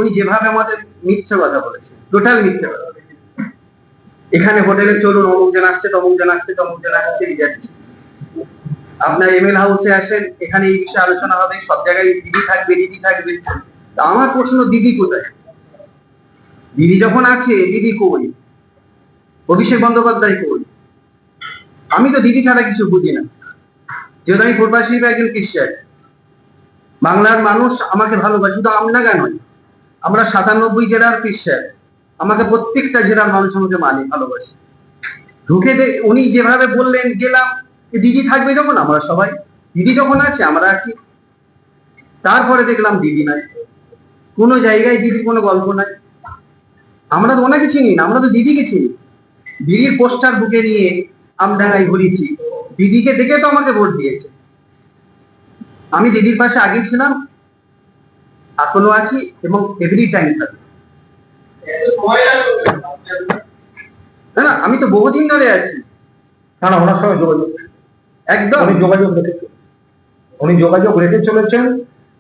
উনি যেভাবে আমাদের মিথ্যে কথা বলেছে, টোটাল মিথ্যে কথা বলেছে। এখানে হোটেলে চলুন, অমুক জন আসছে, তমুক জন আসছে, তমুক জন আসছে, যাচ্ছে। আপনার এমএল হাউসে আসেন, এখানে এই বিষয়ে আলোচনা হবে, সব জায়গায় দিদি থাকবে, দিদি থাকবে। তা আমার প্রশ্ন, দিদি কোথায়? দিদি যখন আছে, দিদি কই? অভিষেক বন্দ্যোপাধ্যায় কই? আমি তো দিদি ছাড়া কিছু বুঝি না, যেহেতু আমি প্রবাসী বা একজন খ্রিস্টান। বাংলার মানুষ আমাকে ভালোবাসে, শুধু আমরা কেন, আমরা 97 জেলার খ্রিস্টান। আমাকে প্রত্যেকটা জেলার মানুষ আমাকে মানে, ভালোবাসে। ঢুকে উনি যেভাবে বললেন, গেলাম, দিদি থাকবে যখন, আমরা সবাই, দিদি যখন আছে আমরা আছি। তারপরে দেখলাম দিদি নাই, কোনো জায়গায় দিদির কোনো গল্প নাই। আমরা তো ওনাকে চিনি না, আমরা তো দিদিকে চিনি। দিদির পোস্টার বুকে নিয়ে আমডাঙ্গায় ঘুরেছি, দিদিকে দেখে তো আমাকে ভোট দিয়েছে। আমি দিদির পাশে আগে ছিলাম, এখনো আছি, এবং এভরি টাইম থাকি। না, আমি তো বহুদিন ধরে আছি। না না, ওনার সঙ্গে যোগাযোগ একদম উনি যোগাযোগ রেখে চলেছেন।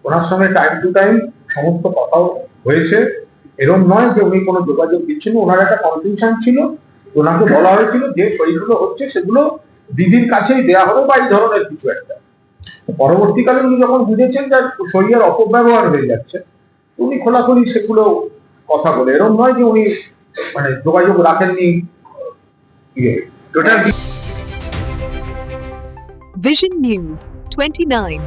ওনার সঙ্গে টাইম টু টাইম সমস্ত কথাও হয়েছে। এরকম নয় যে উনি কোনো যোগাযোগ দিচ্ছেন। ওনার একটা কনফিউশন ছিল, ওনাকে বলা হয়েছিল যে সইগুলো হচ্ছে সেগুলো দিদির কাছেই দেওয়া হবে বা এই ধরনের কিছু একটা। পরবর্তীকালে উনি যখন বুঝেছেন যে সইয়ের অপব্যবহার হয়ে যাচ্ছে, উনি খোলাখুলি সেগুলো কথা বলে। এরকম নয় যে উনি মানে যোগাযোগ রাখেননি। Total Vision News 29